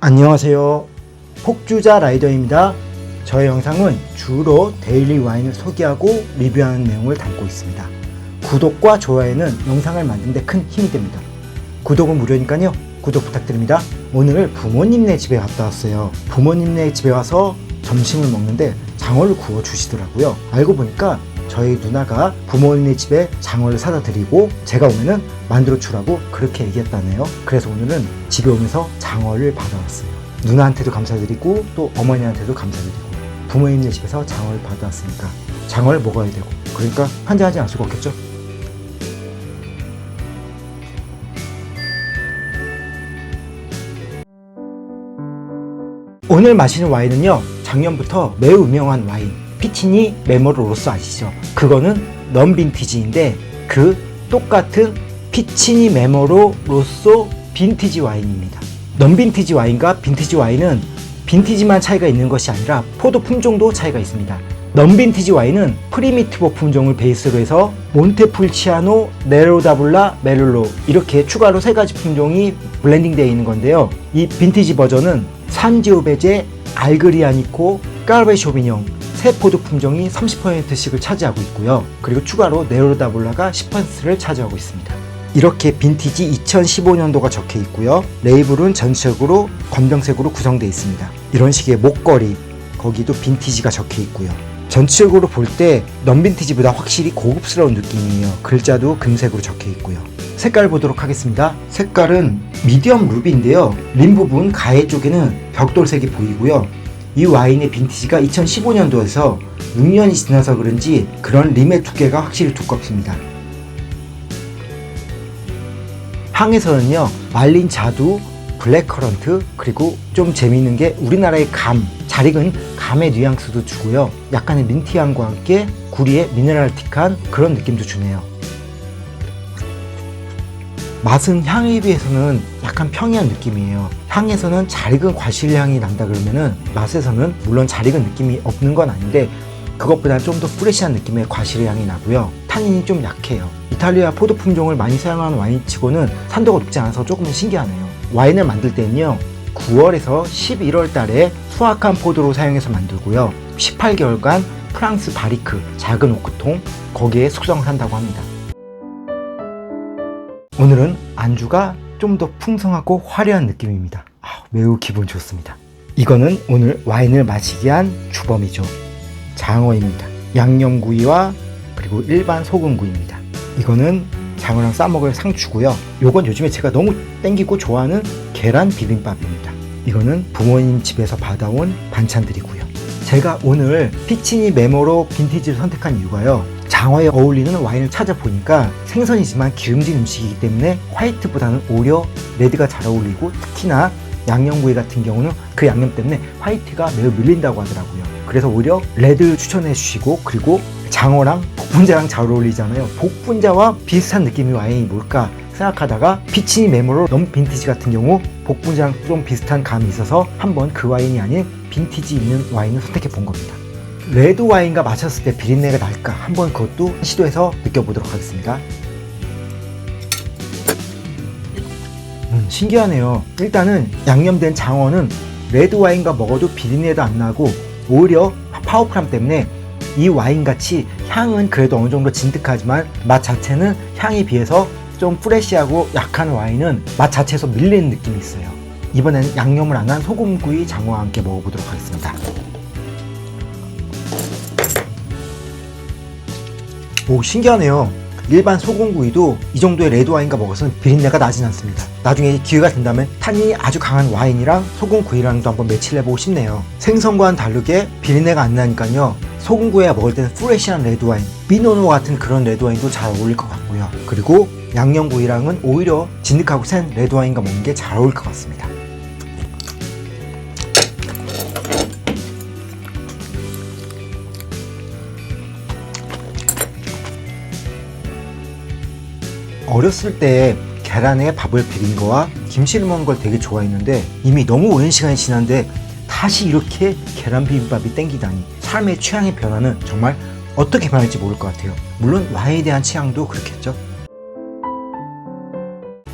안녕하세요. 폭주자 라이더입니다. 저의 영상은 주로 데일리 와인을 소개하고 리뷰하는 내용을 담고 있습니다. 구독과 좋아요는 영상을 만드는 데 큰 힘이 됩니다. 구독은 무료니까요. 구독 부탁드립니다. 오늘 부모님네 집에 갔다 왔어요. 부모님네 집에 와서 점심을 먹는데 장어를 구워 주시더라고요. 알고 보니까 저희 누나가 부모님네 집에 장어를 사다 드리고 제가 오면은 만들어 주라고 그렇게 얘기했다네요. 그래서 오늘은 집에 오면서 장어를 받아왔어요. 누나한테도 감사드리고 또 어머니한테도 감사드리고 부모님네 집에서 장어를 받아왔으니까 장어를 먹어야 되고 그러니까 한잔하지 않을 수가 없겠죠. 오늘 마시는 와인은요, 작년부터 매우 유명한 와인 피치니 메모로 로쏘 아시죠? 그거는 넌빈티지인데 그 똑같은 피치니 메모로 로쏘 빈티지 와인입니다. 넌빈티지 와인과 빈티지 와인은 빈티지만 차이가 있는 것이 아니라 포도 품종도 차이가 있습니다. 넌빈티지 와인은 프리미티보 품종을 베이스로 해서 몬테풀치아노, 네로다블라, 메를로 이렇게 추가로 3가지 품종이 블렌딩 되어 있는 건데요. 이 빈티지 버전은 산지오베제, 알그리아니코, 까르베 쇼비뇽 세 포도 품종이 30%씩을 차지하고 있고요. 그리고 추가로 네로다블라가 10%를 차지하고 있습니다. 이렇게 빈티지 2015년도가 적혀 있고요. 레이블은 전체적으로 검정색으로 구성되어 있습니다. 이런 식의 목걸이, 거기도 빈티지가 적혀 있고요. 전체적으로 볼 때 넌빈티지보다 확실히 고급스러운 느낌이에요. 글자도 금색으로 적혀 있고요. 색깔 보도록 하겠습니다. 색깔은 미디엄 루비인데요. 림 부분 가해 쪽에는 벽돌색이 보이고요. 이 와인의 빈티지가 2015년도에서 6년이 지나서 그런지 그런 림의 두께가 확실히 두껍습니다. 향에서는요, 말린 자두, 블랙커런트, 그리고 좀 재미있는 게 우리나라의 감, 잘 익은 감의 뉘앙스도 주고요. 약간의 민트향과 함께 구리의 미네랄틱한 그런 느낌도 주네요. 맛은 향에 비해서는 약간 평이한 느낌이에요. 향에서는 잘 익은 과실향이 난다 그러면은 맛에서는 물론 잘 익은 느낌이 없는 건 아닌데 그것보다 좀 더 프레시한 느낌의 과실향이 나고요. 타닌이 좀 약해요. 이탈리아 포도 품종을 많이 사용하는 와인치고는 산도가 높지 않아서 조금 신기하네요. 와인을 만들 때는요, 9월에서 11월 달에 수확한 포도로 사용해서 만들고요. 18개월간 프랑스 바리크, 작은 오크통, 거기에 숙성을 한다고 합니다. 오늘은 안주가 좀 더 풍성하고 화려한 느낌입니다. 매우 기분 좋습니다. 이거는 오늘 와인을 마시게 한 주범이죠. 장어입니다. 양념구이와 그리고 일반 소금구이입니다. 이거는 장어랑 싸먹을 상추고요. 요건 요즘에 제가 너무 땡기고 좋아하는 계란 비빔밥입니다. 이거는 부모님 집에서 받아온 반찬들이고요. 제가 오늘 피치니 메모로 빈티지를 선택한 이유가요, 장어에 어울리는 와인을 찾아보니까 생선이지만 기름진 음식이기 때문에 화이트보다는 오히려 레드가 잘 어울리고, 특히나 양념구이 같은 경우는 그 양념 때문에 화이트가 매우 밀린다고 하더라고요. 그래서 오히려 레드 추천해 주시고, 그리고 장어랑 복분자랑 잘 어울리잖아요. 복분자와 비슷한 느낌의 와인이 뭘까 생각하다가 피치니 메모로 넌 빈티지 같은 경우 복분자랑 좀 비슷한 감이 있어서 한번 그 와인이 아닌 빈티지 있는 와인을 선택해 본 겁니다. 레드 와인과 마셨을 때 비린내가 날까 한번 그것도 시도해서 느껴보도록 하겠습니다. 신기하네요. 일단은 양념된 장어는 레드 와인과 먹어도 비린내도 안 나고 오히려 파워풀함 때문에 이 와인같이 향은 그래도 어느 정도 진득하지만 맛 자체는 향에 비해서 좀 프레시하고 약한 와인은 맛 자체에서 밀리는 느낌이 있어요. 이번에는 양념을 안 한 소금구이 장어와 함께 먹어보도록 하겠습니다. 오, 신기하네요. 일반 소금구이도 이 정도의 레드 와인과 먹어서는 비린내가 나진 않습니다. 나중에 기회가 된다면 타닌이 아주 강한 와인이랑 소금구이랑도 한번 매치를 해보고 싶네요. 생선과는 다르게 비린내가 안 나니까요, 소금구이에 먹을 때는 프레시한 레드 와인, 비노노 같은 그런 레드 와인도 잘 어울릴 것 같고요. 그리고 양념구이랑은 오히려 진득하고 센 레드 와인과 먹는 게 잘 어울릴 것 같습니다. 어렸을 때 계란에 밥을 비빈 거와 김치를 먹는 걸 되게 좋아했는데 이미 너무 오랜 시간이 지났는데 다시 이렇게 계란 비빔밥이 땡기다니, 삶의 취향의 변화는 정말 어떻게 변할지 모를 것 같아요. 물론 와인에 대한 취향도 그렇겠죠.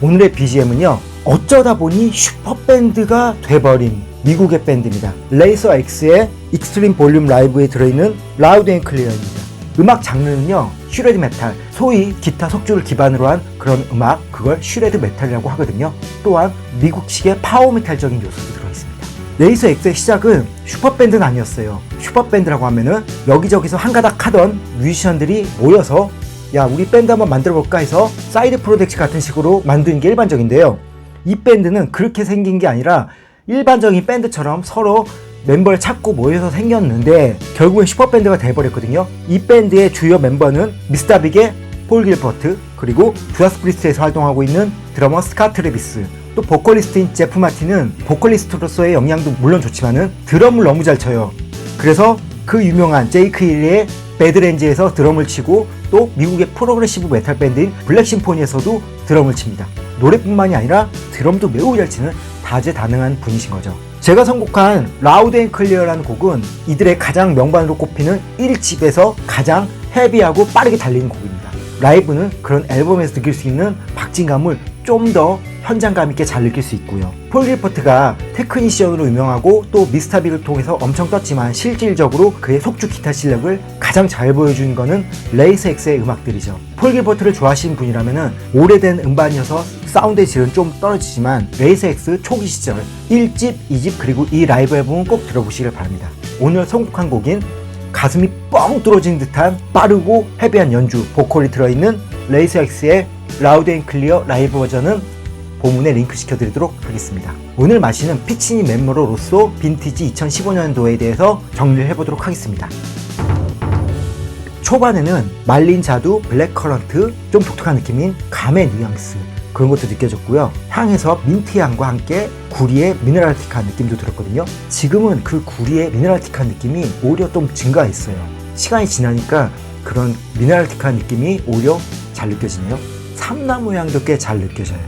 오늘의 BGM은요, 어쩌다 보니 슈퍼밴드가 돼버린 미국의 밴드입니다. 레이서 X의 익스트림 볼륨 라이브에 들어있는 라우드 앤 클리어입니다. 음악 장르는요, 슈레드 메탈, 소위 기타 속주를 기반으로 한 그런 음악, 그걸 슈레드 메탈이라고 하거든요. 또한 미국식의 파워 메탈적인 요소도 들어있습니다. 레이서 X의 시작은 슈퍼밴드는 아니었어요. 슈퍼밴드라고 하면은 여기저기서 한가닥 하던 뮤지션들이 모여서 야, 우리 밴드 한번 만들어볼까 해서 사이드 프로젝트 같은 식으로 만드는 게 일반적인데요. 이 밴드는 그렇게 생긴 게 아니라 일반적인 밴드처럼 서로 멤버를 찾고 모여서 생겼는데 결국엔 슈퍼밴드가 돼버렸거든요. 이 밴드의 주요 멤버는 미스터 빅의 폴 길버트, 그리고 주다스 프리스트에서 활동하고 있는 드러머 스캇 트래비스, 또 보컬리스트인 제프 마틴은 보컬리스트로서의 역량도 물론 좋지만은 드럼을 너무 잘 쳐요. 그래서 그 유명한 제이크 힐의 배드렌즈에서 드럼을 치고 또 미국의 프로그레시브 메탈 밴드인 블랙 심포니에서도 드럼을 칩니다. 노래뿐만이 아니라 드럼도 매우 잘 치는 다재다능한 분이신 거죠. 제가 선곡한 라우드 앤 클리어라는 곡은 이들의 가장 명반으로 꼽히는 1집에서 가장 헤비하고 빠르게 달리는 곡입니다. 라이브는 그런 앨범에서 느낄 수 있는 박진감을 좀 더 현장감 있게 잘 느낄 수 있고요. 폴 길버트가 테크니시언으로 유명하고 또 미스터 빅을 통해서 엄청 떴지만 실질적으로 그의 속주 기타 실력을 가장 잘 보여준 거는 레이서 X의 음악들이죠. 폴 길버트를 좋아하시는 분이라면 오래된 음반이어서 사운드의 질은 좀 떨어지지만 레이서 X 초기 시절 1집, 2집 그리고 이 라이브 앨범은 꼭 들어보시길 바랍니다. 오늘 선곡한 곡인 가슴이 뻥 뚫어진 듯한 빠르고 헤비한 연주, 보컬이 들어있는 레이서 X의 라우드 앤 클리어 라이브 버전은 보문에 링크 시켜드리도록 하겠습니다. 오늘 마시는 피치니 멤버로 로쏘 빈티지 2015년도에 대해서 정리를 해보도록 하겠습니다. 초반에는 말린 자두, 블랙 커런트, 좀 독특한 느낌인 감의 뉘앙스, 그런 것도 느껴졌고요. 향에서 민트향과 함께 구리의 미네랄틱한 느낌도 들었거든요. 지금은 그 구리의 미네랄틱한 느낌이 오히려 좀 증가했어요. 시간이 지나니까 그런 미네랄틱한 느낌이 오히려 잘 느껴지네요. 참나무 향도 꽤 잘 느껴져요.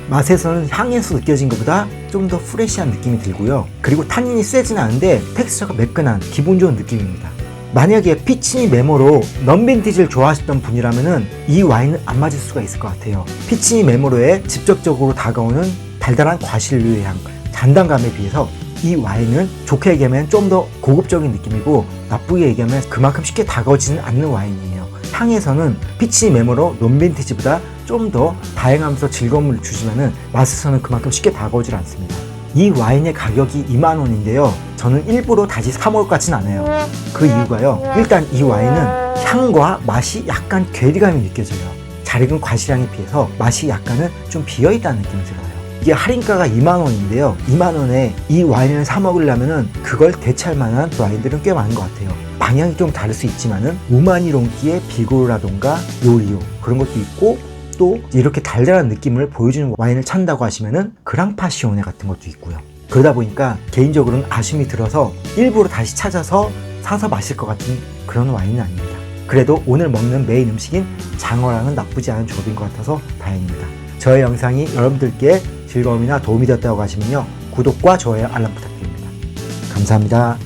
맛에서는 향에서 느껴진 것보다 좀 더 프레시한 느낌이 들고요. 그리고 타닌이 세진 않은데 텍스처가 매끈한 기분 좋은 느낌입니다. 만약에 피치니 메모로 넘빈티지를 좋아하셨던 분이라면 이 와인은 안 맞을 수가 있을 것 같아요. 피치니 메모로에 직접적으로 다가오는 달달한 과실류의 향, 단단감에 비해서 이 와인은 좋게 얘기하면 좀 더 고급적인 느낌이고 나쁘게 얘기하면 그만큼 쉽게 다가오지는 않는 와인이에요. 향에서는 피치니 메모로 논빈티지보다 좀 더 다양하면서 즐거움을 주지만은 맛에서는 그만큼 쉽게 다가오질 않습니다. 이 와인의 가격이 2만원인데요. 저는 일부러 다시 사 먹을 것 같진 않아요. 그 이유가요. 일단 이 와인은 향과 맛이 약간 괴리감이 느껴져요. 잘 익은 과실향에 비해서 맛이 약간은 좀 비어있다는 느낌이 들어요. 이게 할인가가 2만원인데요. 2만원에 이 와인을 사 먹으려면은 그걸 대체할 만한 와인들은 꽤 많은 것 같아요. 방향이 좀 다를 수 있지만은 우마니롱기의 비고라던가 요리오 그런 것도 있고 또 이렇게 달달한 느낌을 보여주는 와인을 찾는다고 하시면은 그랑파시오네 같은 것도 있고요. 그러다 보니까 개인적으로는 아쉬움이 들어서 일부러 다시 찾아서 사서 마실 것 같은 그런 와인은 아닙니다. 그래도 오늘 먹는 메인 음식인 장어랑은 나쁘지 않은 조합인 것 같아서 다행입니다. 저의 영상이 여러분들께 즐거움이나 도움이 되었다고 하시면요, 구독과 좋아요, 알람 부탁드립니다. 감사합니다.